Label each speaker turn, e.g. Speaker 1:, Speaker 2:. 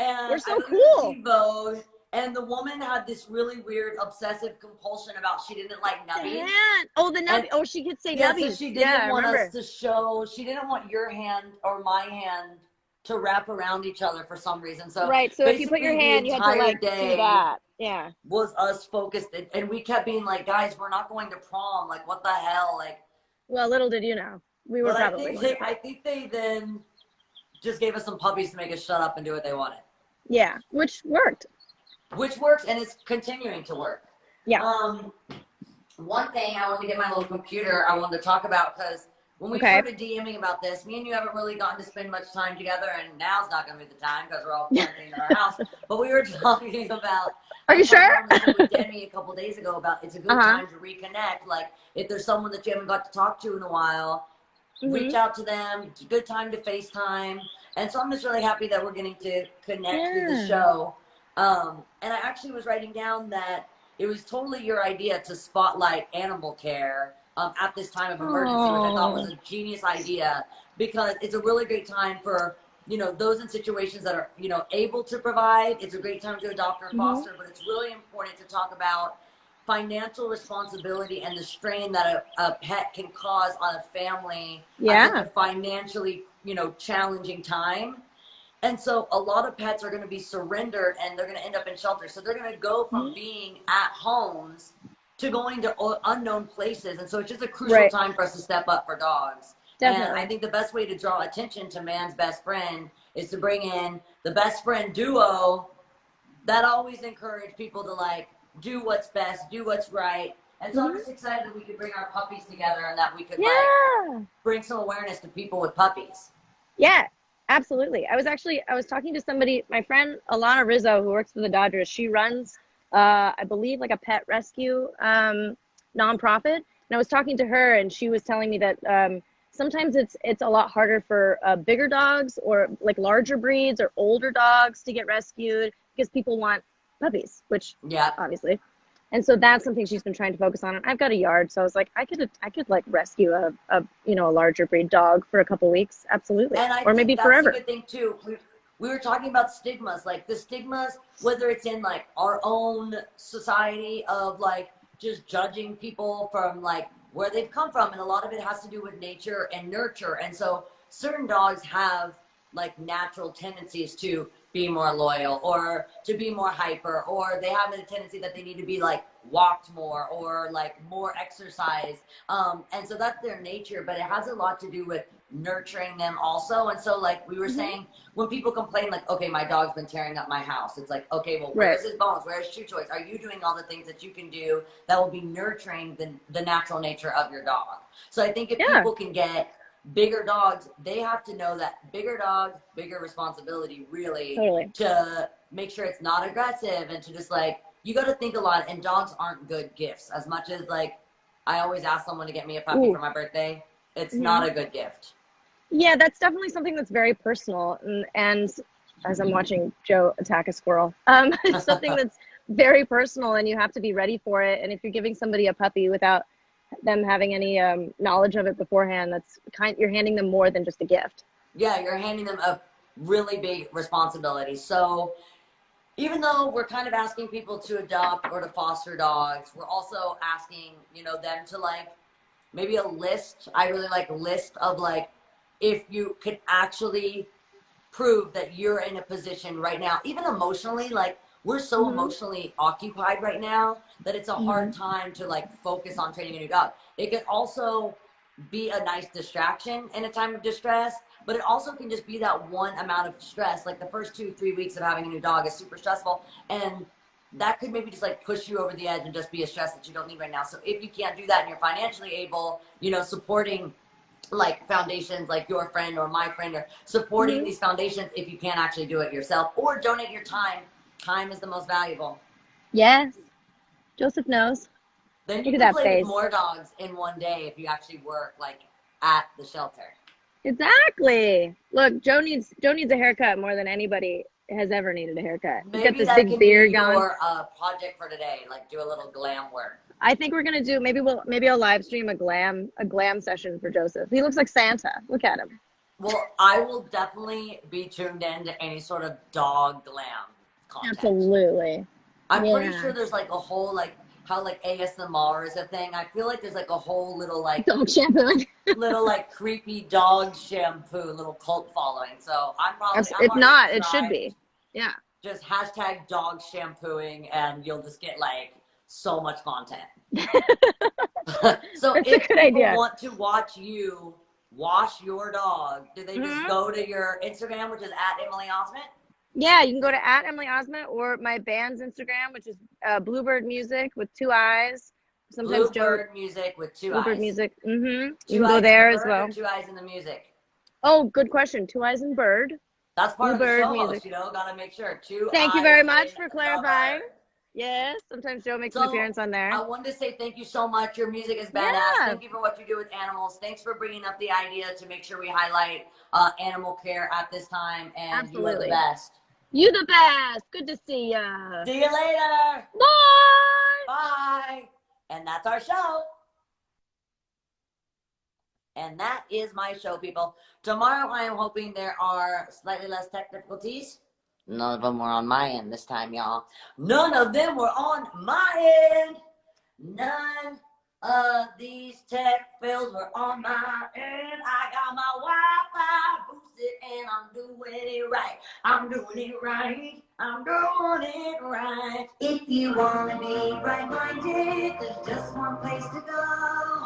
Speaker 1: We're
Speaker 2: And I
Speaker 1: so
Speaker 2: believe it was
Speaker 1: cool.
Speaker 2: Teen Vogue. And the woman had this really weird obsessive compulsion about she didn't like nubbies.
Speaker 1: Oh, the
Speaker 2: And
Speaker 1: nubby. Oh, she could say
Speaker 2: yeah, so
Speaker 1: nubbies.
Speaker 2: she
Speaker 1: Yeah,
Speaker 2: didn't
Speaker 1: I
Speaker 2: want us
Speaker 1: remember.
Speaker 2: to show, she didn't want your hand or my hand to wrap around each other for some reason. So
Speaker 1: Right. So if you put your
Speaker 2: basically the
Speaker 1: hand, you had to
Speaker 2: entire
Speaker 1: like do
Speaker 2: day
Speaker 1: that. Yeah.
Speaker 2: was us focused, and we kept being like, guys, we're not going to prom. Like, what the hell? Like,
Speaker 1: Well, little did you know, we were
Speaker 2: but
Speaker 1: probably going to
Speaker 2: I
Speaker 1: prom.
Speaker 2: think they then just gave us some puppies to make us shut up and do what they wanted.
Speaker 1: Yeah, which worked.
Speaker 2: Which works, and it's continuing to work.
Speaker 1: Yeah.
Speaker 2: One thing I wanted to get my little computer I wanted to talk about, because when we
Speaker 1: Okay.
Speaker 2: started DMing about this, me and you haven't really gotten to spend much time together, and now's not going to be the time because we're all quarantined in our house. But we were talking about.
Speaker 1: Are you sure?
Speaker 2: On the show with Demi a couple days ago about it's a good time to reconnect. Like if there's someone that you haven't got to talk to in a while, reach out to them. It's a good time to FaceTime. And so I'm just really happy that we're getting to connect through the show. And I actually was writing down that it was totally your idea to spotlight animal care at this time of emergency, which I thought was a genius idea, because it's a really great time for, you know, those in situations that are, you know, able to provide. It's a great time to adopt or foster, but it's really important to talk about financial responsibility and the strain that a pet can cause on a family at such a financially, you know, challenging time. And so a lot of pets are going to be surrendered and they're going to end up in shelters. So they're going to go from being at homes to going to unknown places. And so it's just a crucial time for us to step up for dogs.
Speaker 1: Definitely.
Speaker 2: And I think the best way to draw attention to man's best friend is to bring in the best friend duo that always encourage people to like do what's best, do what's right. And so I'm just excited that we could bring our puppies together and that we could like bring some awareness to people with puppies.
Speaker 1: Yeah, absolutely. I was talking to somebody, my friend Alana Rizzo, who works for the Dodgers. She runs, I believe, like a pet rescue nonprofit. And I was talking to her, and she was telling me that sometimes it's a lot harder for bigger dogs or like larger breeds or older dogs to get rescued because people want puppies, which obviously. And so that's something she's been trying to focus on. And I've got a yard, so I was like, I could like rescue a larger breed dog for a couple weeks, absolutely,
Speaker 2: and I
Speaker 1: or maybe forever.
Speaker 2: That's a good thing too. We were talking about stigmas, like the stigmas, whether it's in like our own society of like just judging people from like where they've come from, and a lot of it has to do with nature and nurture. And so certain dogs have like natural tendencies to be more loyal or to be more hyper, or they have a tendency that they need to be like walked more or like more exercise. And so that's their nature, but it has a lot to do with nurturing them also. And so like we were saying, when people complain like, okay, my dog's been tearing up my house, it's like, okay, well, where's his bones? Where's chew choice? Are you doing all the things that you can do that will be nurturing the natural nature of your dog? So I think if people can get bigger dogs, they have to know that bigger dogs, bigger responsibility, really, to make sure it's not aggressive and to just like, you got to think a lot. And dogs aren't good gifts. As much as like I always ask someone to get me a puppy for my birthday, it's not a good gift. Yeah,
Speaker 1: that's definitely something that's very personal. And as I'm watching Joe attack a squirrel, it's something that's very personal, and you have to be ready for it. And if you're giving somebody a puppy without them having any knowledge of it beforehand, you're handing them more than just a gift.
Speaker 2: Yeah, you're handing them a really big responsibility. So even though we're kind of asking people to adopt or to foster dogs, we're also asking, them to like maybe a list. I really like a list of like, if you could actually prove that you're in a position right now, even emotionally, like we're so emotionally occupied right now that it's a hard time to like focus on training a new dog. It could also be a nice distraction in a time of distress, but it also can just be that one amount of stress. Like the first 2-3 weeks of having a new dog is super stressful, and that could maybe just like push you over the edge and just be a stress that you don't need right now. So if you can't do that and you're financially able, supporting like foundations like your friend or my friend, or supporting these foundations if you can't actually do it yourself, or donate your time. Time is the most valuable.
Speaker 1: Yes. Joseph knows.
Speaker 2: Then you can play with more dogs in one day if you actually work like at the shelter.
Speaker 1: Exactly. Look, Joe needs a haircut more than anybody has ever needed a haircut.
Speaker 2: Maybe
Speaker 1: He's got this big beard going.
Speaker 2: Your project for today, like do a little glam work.
Speaker 1: I think we're gonna do maybe I'll live stream a glam session for Joseph. He looks like Santa. Look at him.
Speaker 2: Well, I will definitely be tuned in to any sort of dog glam content.
Speaker 1: Absolutely.
Speaker 2: I'm pretty
Speaker 1: Yeah.
Speaker 2: sure there's like a whole like how like ASMR is a thing. I feel like there's like a whole little like
Speaker 1: Dog shampoo.
Speaker 2: little like creepy dog shampoo little cult following. So I'm
Speaker 1: If
Speaker 2: already
Speaker 1: not, it should
Speaker 2: subscribed.
Speaker 1: be. Yeah.
Speaker 2: Just hashtag dog shampooing and you'll just get like so much content. So
Speaker 1: That's a
Speaker 2: if
Speaker 1: good
Speaker 2: people
Speaker 1: idea.
Speaker 2: want to watch you wash your dog, do they just go to your Instagram, which is at Emily Osment?
Speaker 1: Yeah, you can go to at Emily Osment or my band's Instagram, which is Bluebird Music with 2 eyes. Sometimes Joe
Speaker 2: Bluebird Music with two
Speaker 1: Bluebird
Speaker 2: eyes.
Speaker 1: Music. You
Speaker 2: Two
Speaker 1: can go
Speaker 2: eyes in the
Speaker 1: there as
Speaker 2: bird
Speaker 1: well.
Speaker 2: or two eyes in the music?
Speaker 1: Oh, good question. 2 eyes and bird.
Speaker 2: That's part
Speaker 1: Bluebird
Speaker 2: of the show
Speaker 1: Music.
Speaker 2: host, you know, gotta make sure. Two
Speaker 1: Thank you
Speaker 2: eyes
Speaker 1: very
Speaker 2: in
Speaker 1: much for
Speaker 2: the
Speaker 1: clarifying.
Speaker 2: bird.
Speaker 1: Yes, sometimes Joe makes an
Speaker 2: So
Speaker 1: appearance on there.
Speaker 2: I wanted to say thank you so much. Your music is badass.
Speaker 1: Yeah.
Speaker 2: Thank you for what you do with animals. Thanks for bringing up the idea to make sure we highlight animal care at this time. And you are the
Speaker 1: Absolutely.
Speaker 2: best.
Speaker 1: You the best. Good to see ya.
Speaker 2: See you later.
Speaker 1: Bye.
Speaker 2: Bye. And that's our show. And that is my show, people. Tomorrow I am hoping there are slightly less tech difficulties. None of them were on my end this time, y'all. None of them were on my end. None of these tech fails were on my end. I got my Wi-Fi boosted and I'm doing it right. I'm doing it right. I'm doing it right. If you want to be right-minded, there's just one place to go.